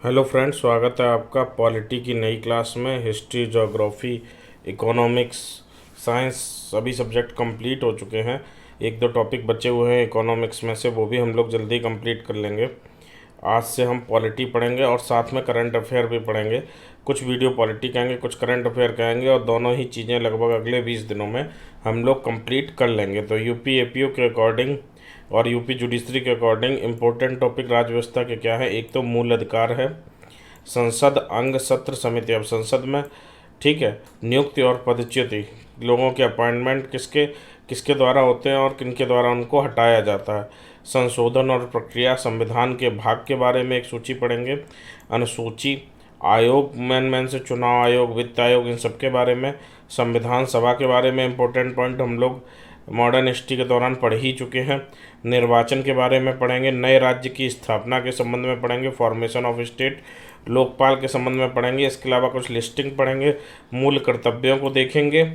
Hello friends, स्वागत है आपका पॉलिटी की नई क्लास में। हिस्ट्री, ज्योग्राफी, इकोनॉमिक्स, साइंस सभी सब्जेक्ट कंप्लीट हो चुके हैं। एक दो टॉपिक बचे हुए हैं इकोनॉमिक्स में से, वो भी हम लोग जल्दी कंप्लीट कर लेंगे। आज से हम पॉलिटी पढ़ेंगे और साथ में करंट अफेयर भी पढ़ेंगे। कुछ वीडियो पॉलिटी कहेंगे, कुछ करंट अफेयर कहेंगे, और दोनों ही चीज़ें लगभग अगले 20 दिनों में हम लोग कंप्लीट कर लेंगे। तो यूपी एपीओ के अकॉर्डिंग और यूपी जुडिशरी के अकॉर्डिंग इम्पोर्टेंट टॉपिक राज्य व्यवस्था के क्या है। एक तो मूल अधिकार है, संसद, अंग, सत्र, समिति। अब संसद में ठीक है, नियुक्ति और पदच्युति, लोगों के अपॉइंटमेंट किसके किसके द्वारा होते हैं और किनके द्वारा उनको हटाया जाता है। संशोधन और प्रक्रिया, संविधान के भाग के बारे में एक सूची पढ़ेंगे। अनुसूची आयोग, मेन से चुनाव आयोग, वित्त आयोग, इन सब के बारे में। संविधान सभा के बारे में इम्पोर्टेंट पॉइंट हम लोग मॉडर्न हिस्ट्री के दौरान पढ़ ही चुके हैं। निर्वाचन के बारे में पढ़ेंगे। नए राज्य की स्थापना के संबंध में पढ़ेंगे, फॉर्मेशन ऑफ स्टेट। लोकपाल के संबंध में पढ़ेंगे। इसके अलावा कुछ लिस्टिंग पढ़ेंगे, मूल कर्तव्यों को देखेंगे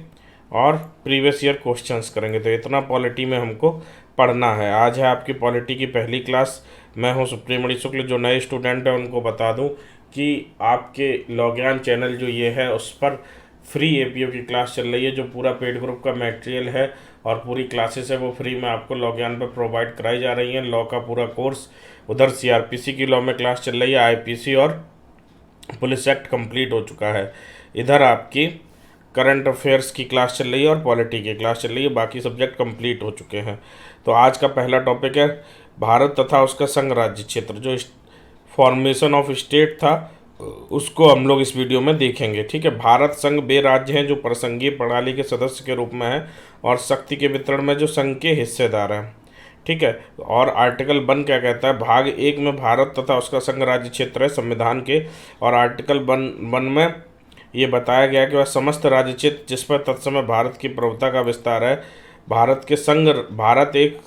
और प्रीवियस ईयर क्वेश्चंस करेंगे। तो इतना पॉलिटी में हमको पढ़ना है। आज है आपकी पॉलिटी की पहली क्लास। मैं हूं सुप्रीमणि शुक्ल। जो नए स्टूडेंट हैं उनको बता दूं कि आपके लॉगयान चैनल जो ये है उस पर फ्री एपीओ की क्लास चल रही है। जो पूरा पेड ग्रुप का मटेरियल है और पूरी क्लासेस है वो फ्री में आपको लॉगयान पर प्रोवाइड कराई जा रही हैं। लॉ का पूरा कोर्स, उधर सीआरपीसी की लॉ में क्लास चल रही है, आईपीसी और पुलिस एक्ट कंप्लीट हो चुका है। इधर आपकी करंट अफेयर्स की क्लास चल रही है और पॉलिटी की क्लास चल रही है। बाकी सब्जेक्ट कंप्लीट हो चुके हैं। तो आज का पहला टॉपिक है भारत तथा उसका संघ राज्य क्षेत्र। जो फॉर्मेशन ऑफ स्टेट था उसको हम लोग इस वीडियो में देखेंगे। ठीक है, भारत संघ वे राज्य हैं जो प्रसंघीय प्रणाली के सदस्य के रूप में हैं और शक्ति के वितरण में जो संघ के हिस्सेदार हैं। ठीक है, और आर्टिकल 1 क्या कहता है? भाग 1 में भारत तथा उसका संघ राज्य क्षेत्र है संविधान के, और आर्टिकल 1 में ये बताया गया कि वह समस्त राज्य क्षेत्र जिस पर तत्समय भारत की प्रभुता का विस्तार है। भारत एक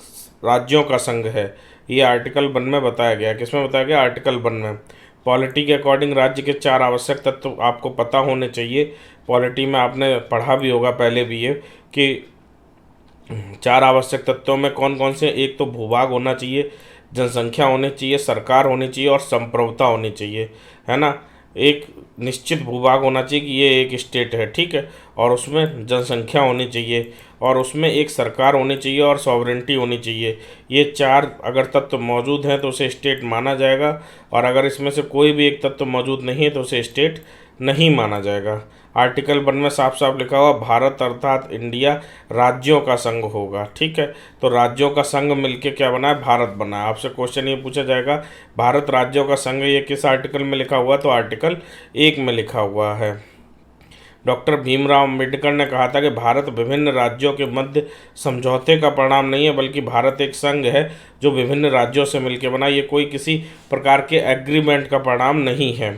राज्यों का संघ है। ये आर्टिकल 1 में बताया गया। किसमें बताया गया? आर्टिकल 1 में। पॉलिटी के अकॉर्डिंग राज्य के 4 आवश्यक तत्व आपको पता होने चाहिए। पॉलिटी में आपने पढ़ा भी होगा पहले भी ये कि 4 आवश्यक तत्वों में कौन कौन से। एक तो भूभाग होना चाहिए, जनसंख्या होनी चाहिए, सरकार होनी चाहिए और संप्रभुता होनी चाहिए, है ना। एक निश्चित भूभाग होना चाहिए कि ये एक स्टेट है, ठीक है, और उसमें जनसंख्या होनी चाहिए और उसमें एक सरकार होनी चाहिए और सॉवरेंटी होनी चाहिए। ये 4 अगर तत्व मौजूद हैं तो उसे स्टेट माना जाएगा, और अगर इसमें से कोई भी एक तत्व मौजूद नहीं है तो उसे स्टेट नहीं माना जाएगा। आर्टिकल 1 में साफ साफ लिखा हुआ भारत अर्थात इंडिया राज्यों का संघ होगा। ठीक है, तो राज्यों का संघ मिलके क्या बना है? भारत बना है। आपसे क्वेश्चन ये पूछा जाएगा भारत राज्यों का संघ ये किस आर्टिकल में लिखा हुआ है? तो आर्टिकल 1 में लिखा हुआ है। डॉक्टर भीमराव अंबेडकर ने कहा था कि भारत विभिन्न राज्यों के मध्य समझौते का परिणाम नहीं है, बल्कि भारत एक संघ है जो विभिन्न राज्यों से मिलकर बना। ये कोई किसी प्रकार के एग्रीमेंट का परिणाम नहीं है।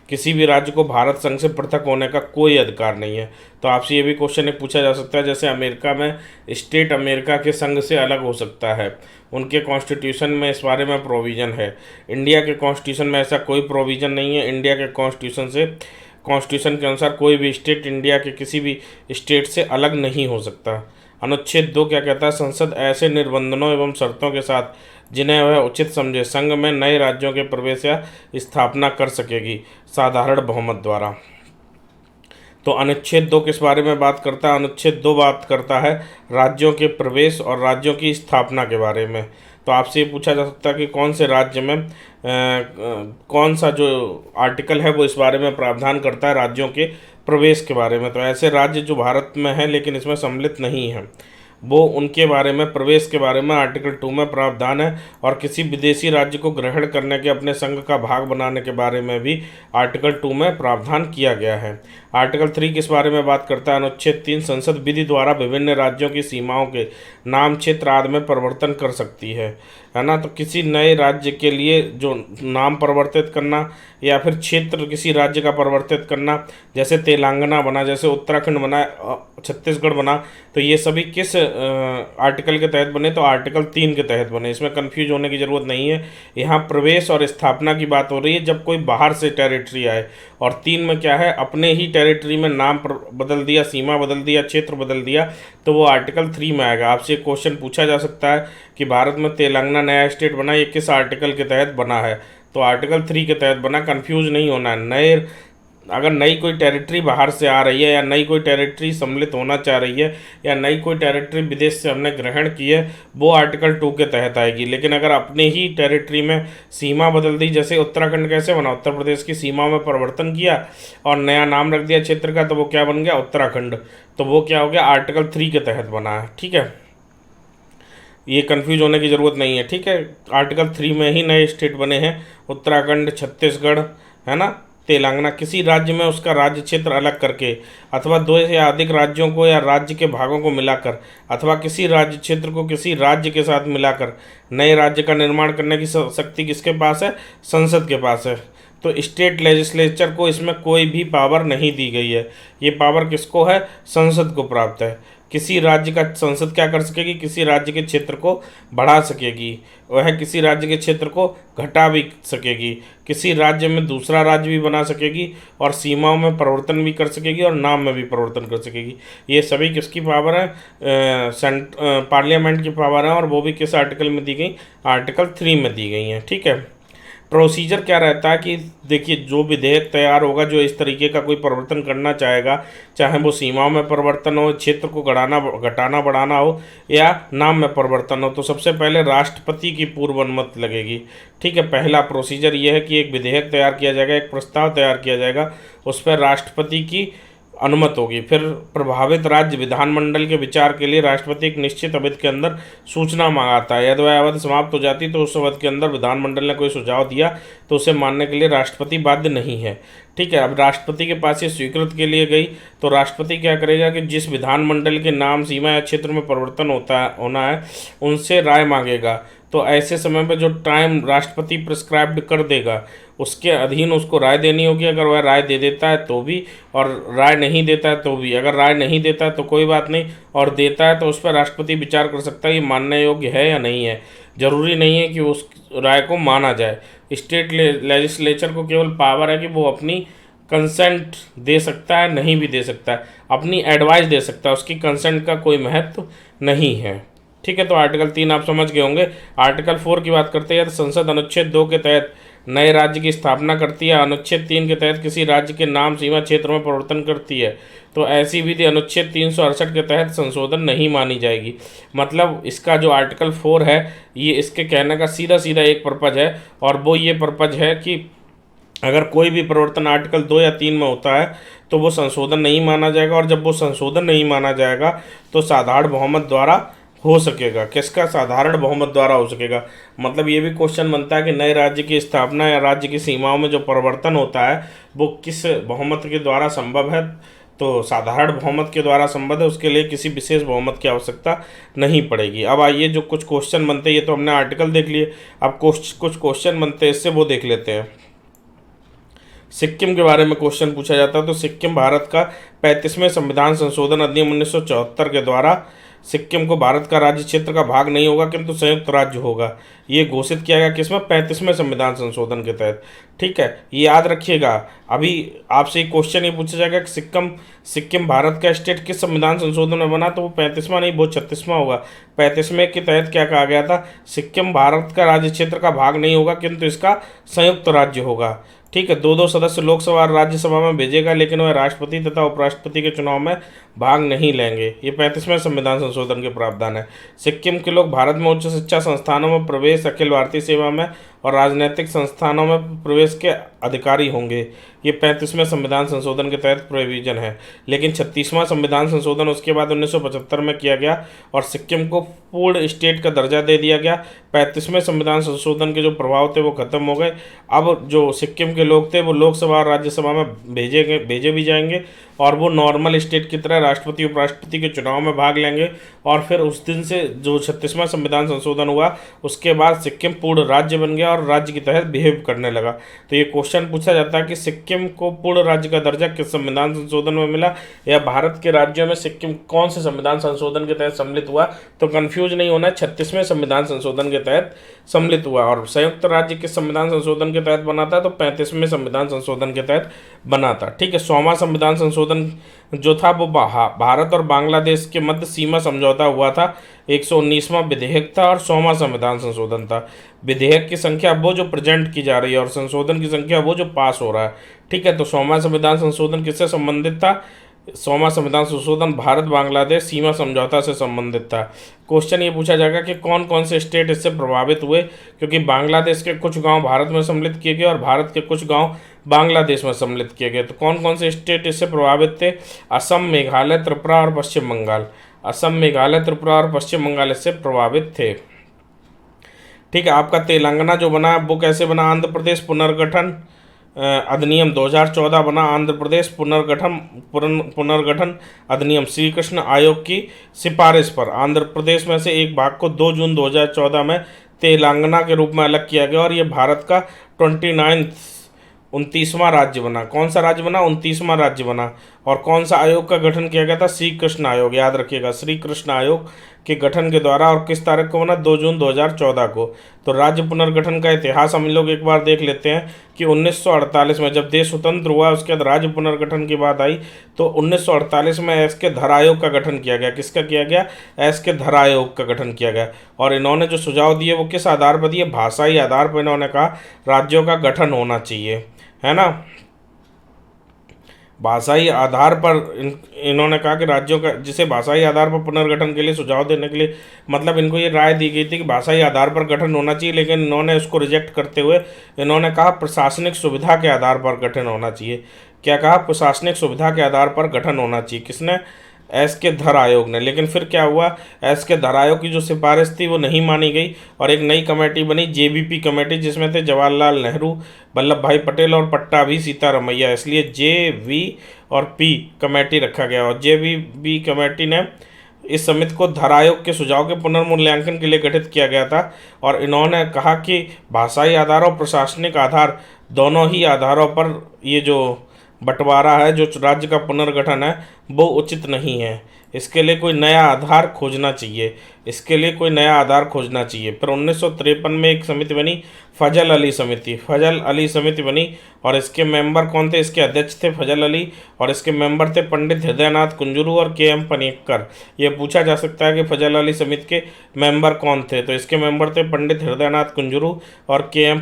किसी भी राज्य को भारत संघ से पृथक होने का कोई अधिकार नहीं है। तो आपसे ये भी क्वेश्चन एक पूछा जा सकता है, जैसे अमेरिका में स्टेट अमेरिका के संघ से अलग हो सकता है, उनके कॉन्स्टिट्यूशन में इस बारे में प्रोविज़न है। इंडिया के कॉन्स्टिट्यूशन में ऐसा कोई प्रोविज़न नहीं है। इंडिया के कॉन्स्टिट्यूशन के अनुसार कोई भी स्टेट इंडिया के किसी भी स्टेट से अलग नहीं हो सकता। अनुच्छेद 2 क्या कहता है? संसद ऐसे निर्बंधों एवं शर्तों के साथ जिन्हें वह उचित समझे संघ में नए राज्यों के प्रवेश या स्थापना कर सकेगी, साधारण बहुमत द्वारा। तो अनुच्छेद 2 किस बारे में बात करता है? अनुच्छेद 2 बात करता है राज्यों के प्रवेश और राज्यों की स्थापना के बारे में। तो आपसे ये पूछा जा सकता है कि कौन से राज्य में कौन सा जो आर्टिकल है वो इस बारे में प्रावधान करता है राज्यों के प्रवेश के बारे में। तो ऐसे राज्य जो भारत में हैं लेकिन इसमें सम्मिलित नहीं हैं, वो उनके बारे में, प्रवेश के बारे में आर्टिकल 2 में प्रावधान है। और किसी विदेशी राज्य को ग्रहण करने के, अपने संघ का भाग बनाने के बारे में भी आर्टिकल 2 में प्रावधान किया गया है। आर्टिकल 3 किस बारे में बात करता है? अनुच्छेद 3 संसद विधि द्वारा विभिन्न राज्यों की सीमाओं के नाम, क्षेत्र आदि में परिवर्तन कर सकती है ना। तो किसी नए राज्य के लिए जो नाम परिवर्तित करना या फिर क्षेत्र किसी राज्य का परिवर्तित करना, जैसे तेलंगाना बना, जैसे उत्तराखंड बना, छत्तीसगढ़ बना, तो ये सभी किस आर्टिकल के तहत बने? तो आर्टिकल 3 के तहत बने। इसमें कंफ्यूज होने की ज़रूरत नहीं है। यहाँ प्रवेश और स्थापना की बात हो रही है जब कोई बाहर से टेरिटरी आए, और 3 में क्या है? अपने ही टेरिटरी में नाम बदल दिया, सीमा बदल दिया, क्षेत्र बदल दिया, तो वो आर्टिकल 3 में आएगा। आपसे एक क्वेश्चन पूछा जा सकता है कि भारत में तेलंगाना नया स्टेट बना, ये किस आर्टिकल के तहत बना है? तो आर्टिकल 3 के तहत बना, कंफ्यूज नहीं होना है। नए अगर नई कोई टेरिटरी बाहर से आ रही है या नई कोई टेरिटरी सम्मिलित होना चाह रही है या नई कोई टेरिटरी विदेश से हमने ग्रहण की है, वो आर्टिकल 2 के तहत आएगी। लेकिन अगर अपने ही टेरिटरी में सीमा बदल दी, जैसे उत्तराखंड कैसे बना, उत्तर प्रदेश की सीमा में परिवर्तन किया और नया नाम रख दिया क्षेत्र का, तो वो क्या बन गया, उत्तराखंड। तो वो क्या हो गया, आर्टिकल 3 के तहत बना है। ठीक है, ये कंफ्यूज होने की ज़रूरत नहीं है। ठीक है, आर्टिकल 3 में ही नए स्टेट बने हैं, उत्तराखंड, छत्तीसगढ़, है ना, तेलंगाना। किसी राज्य में उसका राज्य क्षेत्र अलग करके अथवा 2 या अधिक राज्यों को या राज्य के भागों को मिलाकर अथवा किसी राज्य क्षेत्र को किसी राज्य के साथ मिलाकर नए राज्य का निर्माण करने की शक्ति किसके पास है, संसद के पास है। तो स्टेट लेजिस्लेचर को इसमें कोई भी पावर नहीं दी गई है, ये पावर किसको है, संसद को प्राप्त है। किसी राज्य का संसद क्या कर सकेगी, किसी राज्य के क्षेत्र को बढ़ा सकेगी, वह किसी राज्य के क्षेत्र को घटा भी सकेगी, किसी राज्य में दूसरा राज्य भी बना सकेगी और सीमाओं में परिवर्तन भी कर सकेगी और नाम में भी परिवर्तन कर सकेगी। ये सभी किसकी पावर है, पार्लियामेंट की पावर है। और वो भी किस आर्टिकल में दी गई, आर्टिकल 3 में दी गई हैं। ठीक है, प्रोसीजर क्या रहता है कि देखिए, जो विधेयक तैयार होगा, जो इस तरीके का कोई परिवर्तन करना चाहेगा, चाहे वो सीमाओं में परिवर्तन हो, क्षेत्र को घटाना बढ़ाना हो या नाम में परिवर्तन हो, तो सबसे पहले राष्ट्रपति की पूर्व अनुमति लगेगी। ठीक है, पहला प्रोसीजर ये है कि एक विधेयक तैयार किया जाएगा, एक प्रस्ताव तैयार किया जाएगा, उस पर राष्ट्रपति की अनुमति होगी। फिर प्रभावित राज्य विधानमंडल के विचार के लिए राष्ट्रपति एक निश्चित अवधि के अंदर सूचना मंगाता है। यदि वह अवधि समाप्त हो जाती तो उस अवधि के अंदर विधानमंडल ने कोई सुझाव दिया तो उसे मानने के लिए राष्ट्रपति बाध्य नहीं है। ठीक है, अब राष्ट्रपति के पास ये स्वीकृत के लिए गई तो राष्ट्रपति क्या करेगा कि जिस विधानमंडल के नाम, सीमा या क्षेत्र में परिवर्तन होना है उनसे राय मांगेगा। तो ऐसे समय पे जो टाइम राष्ट्रपति प्रिस्क्राइब्ड कर देगा उसके अधीन उसको राय देनी होगी। अगर वह राय दे देता है तो भी, और राय नहीं देता है तो भी। अगर राय नहीं देता है तो कोई बात नहीं, और देता है तो उस पर राष्ट्रपति विचार कर सकता है ये मानने योग्य है या नहीं है। जरूरी नहीं है कि उस राय को माना जाए। स्टेट लेजिस्लेचर को केवल पावर है कि वो अपनी कंसेंट दे सकता है, नहीं भी दे सकता है, अपनी एडवाइस दे सकता है, उसकी कंसेंट का कोई महत्व नहीं है। ठीक है, तो आर्टिकल 3 आप समझ गए होंगे। आर्टिकल 4 की बात करते हैं तो संसद अनुच्छेद 2 के तहत नए राज्य की स्थापना करती है। अनुच्छेद 3 के तहत किसी राज्य के नाम, सीमा, क्षेत्र में परिवर्तन करती है। तो ऐसी विधि अनुच्छेद 368 के तहत संशोधन नहीं मानी जाएगी। मतलब इसका जो आर्टिकल 4 है, ये इसके कहने का सीधा सीधा एक पर्पज है, और वो ये पर्पज है कि अगर कोई भी परिवर्तन आर्टिकल 2 या 3 में होता है तो वो संशोधन नहीं माना जाएगा। और जब वो संशोधन नहीं माना जाएगा तो साधारण बहुमत द्वारा हो सकेगा। किसका, साधारण बहुमत द्वारा हो सकेगा। मतलब ये भी क्वेश्चन बनता है कि नए राज्य की स्थापना या राज्य की सीमाओं में जो परिवर्तन होता है वो किस बहुमत के द्वारा संभव है, तो साधारण बहुमत के द्वारा संभव है। उसके लिए किसी विशेष बहुमत की आवश्यकता नहीं पड़ेगी। अब आइए, जो कुछ क्वेश्चन बनते हैं, ये तो हमने आर्टिकल देख लिए, अब कुछ क्वेश्चन बनते हैं इससे, वो देख लेते हैं। सिक्किम के बारे में क्वेश्चन पूछा जाता है। तो सिक्किम भारत का 35वें संविधान संशोधन अधिनियम 1974 के द्वारा सिक्किम को भारत का राज्य क्षेत्र का भाग नहीं होगा किंतु संयुक्त राज्य होगा, ये घोषित किया गया किसमें, 35वें संविधान संशोधन के तहत। ठीक है, ये याद रखिएगा। अभी आपसे एक क्वेश्चन ये पूछा जाएगा कि सिक्किम भारत का स्टेट किस संविधान संशोधन में बना, तो वो 35वां नहीं, वो 36वां होगा। 35वें के तहत क्या कहा गया था, सिक्किम भारत का राज्य क्षेत्र का भाग नहीं होगा किंतु इसका संयुक्त राज्य होगा। ठीक है, 2-2 सदस्य लोकसभा और राज्यसभा में भेजेगा, लेकिन वह राष्ट्रपति तथा उपराष्ट्रपति के चुनाव में भाग नहीं लेंगे। ये 35वें संविधान संशोधन के प्रावधान है। सिक्किम के लोग भारत में उच्च शिक्षा संस्थानों में प्रवेश, अखिल भारतीय सेवा में और राजनीतिक संस्थानों में प्रवेश के अधिकारी होंगे। ये 35वें संविधान संशोधन के तहत प्रोविजन है। लेकिन 36वां संविधान संशोधन उसके बाद 1975 में किया गया और सिक्किम को पूर्ण स्टेट का दर्जा दे दिया गया। 35वें संविधान संशोधन के जो प्रभाव थे वो खत्म हो गए। अब जो सिक्किम के लोग थे वो लोकसभा और राज्यसभा में भेजे भी जाएंगे और वो नॉर्मल स्टेट की तरह राष्ट्रपति उपराष्ट्रपति के चुनाव में भाग लेंगे। और फिर उस दिन से जो 36वां संविधान संशोधन हुआ उसके बाद सिक्किम पूर्ण राज्य बन गया और राज्य की तहत बिहेव करने लगा। तो ये क्वेश्चन पूछा जाता है कि सिक्किम को पूर्ण राज्य का दर्जा किस संविधान संशोधन में मिला, या भारत के राज्यों में सिक्किम कौन से संविधान संशोधन के तहत सम्मिलित हुआ। तो कंफ्यूज नहीं होना, 36वें संविधान संशोधन के तहत सम्मिलित हुआ। और संयुक्त राज्य किस संविधान संशोधन के तहत बना था, तो 35वें संविधान संशोधन के तहत बना था। ठीक है, 100वां संविधान संशोधन संशोधन जो था वो भारत और बांग्लादेश के मध्य सीमा समझौता हुआ था। 119वां विधेयक था और 100वां संविधान संशोधन था। विधेयक की संख्या वो जो प्रेजेंट की जा रही है और संशोधन की संख्या वो जो पास हो रहा है। ठीक है, तो 100वां संविधान संशोधन किससे संबंधित था? 100वां संविधान संशोधन भारत बांग्लादेश सीमा समझौता से संबंधित था। क्वेश्चन ये पूछा जाएगा कि कौन कौन से स्टेट इससे प्रभावित हुए, क्योंकि बांग्लादेश के कुछ गांव भारत में सम्मिलित किए गए और भारत के कुछ गांव बांग्लादेश में सम्मिलित किए गए। तो कौन कौन से स्टेट इससे प्रभावित थे? असम, मेघालय, त्रिपुरा और पश्चिम बंगाल। असम, मेघालय, त्रिपुरा और पश्चिम बंगाल इससे प्रभावित थे। ठीक है, आपका तेलंगाना जो बना वो कैसे बना? आंध्र प्रदेश पुनर्गठन अधिनियम 2014 बना। आंध्र प्रदेश पुनर्गठन अधिनियम श्री कृष्ण आयोग की सिफारिश पर आंध्र प्रदेश में से एक भाग को 2 जून 2014 में तेलंगाना के रूप में अलग किया गया और ये भारत का 29वां राज्य बना। कौन सा राज्य बना? 29वां राज्य बना। और कौन सा आयोग का गठन किया गया था? श्री कृष्ण आयोग। याद रखिएगा, श्री कृष्ण आयोग के गठन के द्वारा। और किस तारीख को बना? 2 जून 2014 को। तो राज्य पुनर्गठन का इतिहास हम लोग एक बार देख लेते हैं कि 1948 में जब देश स्वतंत्र हुआ उसके बाद राज्य पुनर्गठन की बात आई तो 1948 में एस के धर आयोग का गठन किया गया। किसका किया गया? एस के धर आयोग का गठन किया गया। और इन्होंने जो सुझाव दिए वो किस आधार पर दिए? भाषाई आधार पर इन्होंने कहा राज्यों का गठन होना चाहिए, है ना। भाषाई आधार पर इन्होंने कहा कि राज्यों का, जिसे भाषाई आधार पर पुनर्गठन के लिए सुझाव देने के लिए, मतलब इनको ये राय दी गई थी कि भाषाई आधार पर गठन होना चाहिए, लेकिन इन्होंने उसको रिजेक्ट करते हुए इन्होंने कहा प्रशासनिक सुविधा के आधार पर गठन होना चाहिए। क्या कहा? प्रशासनिक सुविधा के आधार पर गठन होना चाहिए। किसने? एस के धर आयोग ने। लेकिन फिर क्या हुआ? एस के धर आयोग की जो सिफारिश थी वो नहीं मानी गई और एक नई कमेटी बनी, जेबीपी कमेटी, जिसमें थे जवाहरलाल नेहरू, वल्लभ भाई पटेल और पट्टाभी सीतारमैया। इसलिए JV और P कमेटी रखा गया और JVP कमेटी ने इस समिति को धर आयोग के सुझाव के पुनर्मूल्यांकन के लिए गठित किया गया था। और इन्होंने कहा कि भाषाई आधार और प्रशासनिक आधार दोनों ही आधारों पर ये जो बंटवारा है, जो राज्य का पुनर्गठन है, वो उचित नहीं है। इसके लिए कोई नया आधार खोजना चाहिए। इसके लिए कोई नया आधार खोजना चाहिए। फिर 1953 में एक समिति बनी, फजल अली समिति। फजल अली समिति बनी और इसके मेंबर कौन थे? इसके अध्यक्ष थे फजल अली और इसके मेंबर थे पंडित हृदयनाथ कुंजरू और KM पनिक्कर। ये पूछा जा सकता है कि फजल अली समिति के मेंबर कौन थे? तो इसके मेंबर थे पंडित हृदयनाथ कुंजरू और KM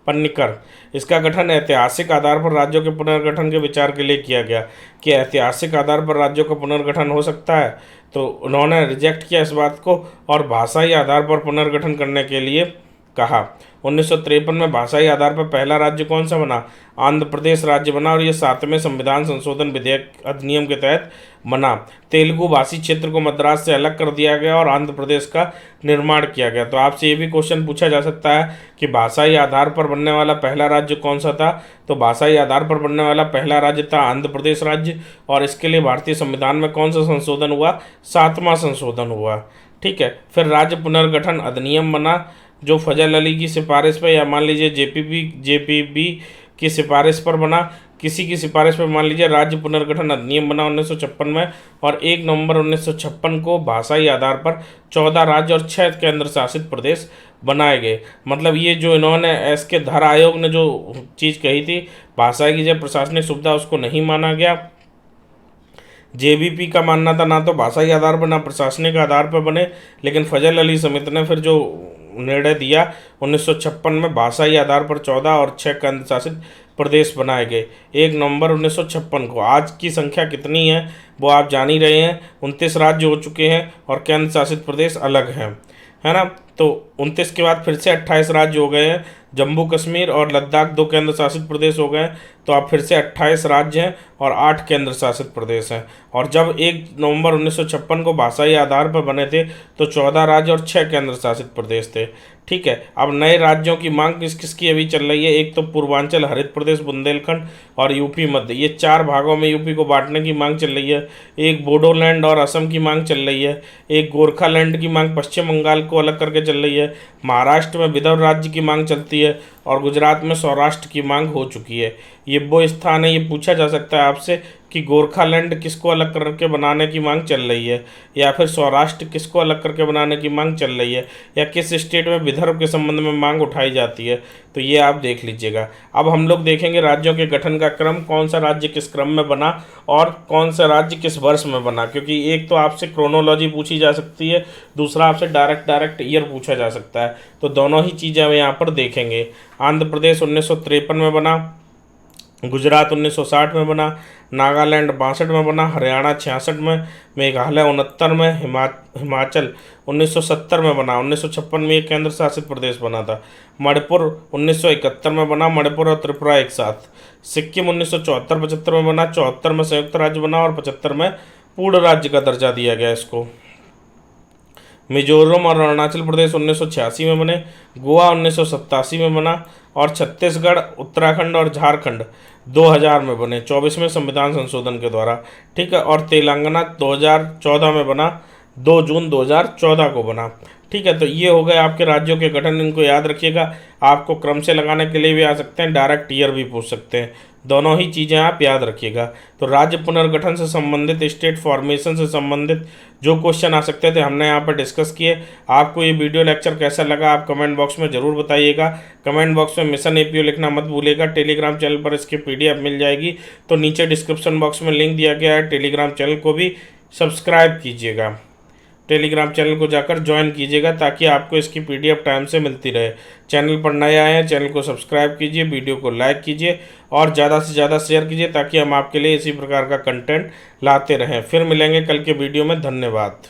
पनिक्कर। इसका गठन ऐतिहासिक आधार पर राज्यों के पुनर्गठन के विचार के लिए किया गया कि ऐतिहासिक आधार पर राज्यों का पुनर्गठन हो सकता है। तो उन्होंने रिजेक्ट किया इस बात को और भाषाई आधार पर पुनर्गठन करने के लिए कहा। 1953 में भाषाई आधार पर पहला राज्य कौन सा बना? आंध्र प्रदेश राज्य बना और ये 7वें संविधान संशोधन विधेयक अधिनियम के तहत बना। तेलुगु भाषी क्षेत्र को मद्रास से अलग कर दिया गया और आंध्र प्रदेश का निर्माण किया गया। तो आपसे ये भी क्वेश्चन पूछा जा सकता है कि भाषाई आधार पर बनने वाला पहला राज्य कौन सा था? तो भाषाई आधार पर बनने वाला पहला राज्य था आंध्र प्रदेश राज्य। और इसके लिए भारतीय संविधान में कौन सा संशोधन हुआ? 7वां संशोधन हुआ। ठीक है, फिर राज्य पुनर्गठन अधिनियम बना जो फजल अली की सिफारिश पर, या मान लीजिए JPB की सिफारिश पर बना। किसी की सिफारिश पर मान लीजिए राज्य पुनर्गठन अधिनियम बना 1956 में। और 1 नवंबर 1956 को भाषाई आधार पर 14 राज्य और 6 केंद्र शासित प्रदेश बनाए गए। मतलब ये जो इन्होंने एस के धर आयोग ने जो चीज़ कही थी भाषा की जो प्रशासनिक सुविधा, उसको नहीं माना गया। JVP का मानना था ना तो भाषाई आधार पर ना प्रशासनिक आधार पर बने, लेकिन फजल अली समिति ने फिर जो निर्णय दिया 1956 में भाषाई आधार पर 14 और 6 केंद्र शासित प्रदेश बनाए गए 1 नवंबर 1956 को। आज की संख्या कितनी है वो आप जान ही रहे हैं, 29 राज्य हो चुके हैं और केंद्र शासित प्रदेश अलग हैं, है ना। तो 29 के बाद फिर से 28 राज्य हो गए हैं। जम्मू कश्मीर और लद्दाख 2 केंद्र शासित प्रदेश हो गए, तो अब फिर से 28 राज्य हैं और 8 केंद्र शासित प्रदेश हैं। और जब 1 नवंबर 1956 को भाषाई आधार पर बने थे तो 14 राज्य और 6 केंद्र शासित प्रदेश थे। ठीक है, अब नए राज्यों की मांग किस किस की अभी चल रही है? एक तो पूर्वांचल, हरित प्रदेश, बुंदेलखंड और यूपी मध्य, ये 4 भागों में यूपी को बांटने की मांग चल रही है। एक बोडोलैंड और असम की मांग चल रही है। एक गोरखालैंड की मांग पश्चिम बंगाल को अलग करके चल रही है। महाराष्ट्र में विदर्भ राज्य की मांग चलती है और गुजरात में सौराष्ट्र की मांग हो चुकी है। ये वो स्थान है, ये पूछा जा सकता है आपसे कि गोरखालैंड किसको अलग करके बनाने की मांग चल रही है, या फिर सौराष्ट्र किसको अलग करके बनाने की मांग चल रही है, या किस स्टेट में विदर्भ के संबंध में मांग उठाई जाती है, तो ये आप देख लीजिएगा। अब हम लोग देखेंगे राज्यों के गठन का क्रम, कौन सा राज्य किस क्रम में बना और कौन सा राज्य किस वर्ष में बना, क्योंकि एक तो आपसे क्रोनोलॉजी पूछी जा सकती है, दूसरा आपसे डायरेक्ट ईयर पूछा जा सकता है, तो दोनों ही चीज़ें हम यहाँ पर देखेंगे। आंध्र प्रदेश 1953 में बना, गुजरात 1960 में बना, नागालैंड 62 में बना, हरियाणा 66 में, मेघालय 69 में, हिमाचल 1970 में बना, 1956 में एक केंद्र शासित प्रदेश बना था, मणिपुर 1971 में बना, मणिपुर और त्रिपुरा एक साथ, सिक्किम 1974-75 में बना, 74 में संयुक्त राज्य बना और 75 में पूर्ण राज्य का दर्जा दिया गया इसको। मिजोरम और अरुणाचल प्रदेश 1986 में बने, गोवा 1987 में बना और छत्तीसगढ़, उत्तराखंड और झारखंड 2000 में बने 24वें संविधान संशोधन के द्वारा, ठीक है। और तेलंगाना 2014 में बना, 2 जून 2014 को बना, ठीक है। तो ये हो गए आपके राज्यों के गठन, इनको याद रखिएगा। आपको क्रम से लगाने के लिए भी आ सकते हैं, डायरेक्ट ईयर भी पूछ सकते हैं, दोनों ही चीज़ें आप याद रखिएगा। तो राज्य पुनर्गठन से संबंधित, स्टेट फॉर्मेशन से संबंधित जो क्वेश्चन आ सकते थे हमने यहाँ पर डिस्कस किए। आपको ये वीडियो लेक्चर कैसा लगा आप कमेंट बॉक्स में ज़रूर बताइएगा। कमेंट बॉक्स में मिशन एपीओ लिखना मत भूलिएगा। टेलीग्राम चैनल पर इसकी PDF मिल जाएगी, तो नीचे डिस्क्रिप्शन बॉक्स में लिंक दिया गया है, टेलीग्राम चैनल को भी सब्सक्राइब कीजिएगा, टेलीग्राम चैनल को जाकर ज्वाइन कीजिएगा ताकि आपको इसकी PDF टाइम से मिलती रहे। चैनल पर नए आए हैं, चैनल को सब्सक्राइब कीजिए, वीडियो को लाइक कीजिए और ज़्यादा से ज़्यादा शेयर कीजिए ताकि हम आपके लिए इसी प्रकार का कंटेंट लाते रहें। फिर मिलेंगे कल के वीडियो में। धन्यवाद।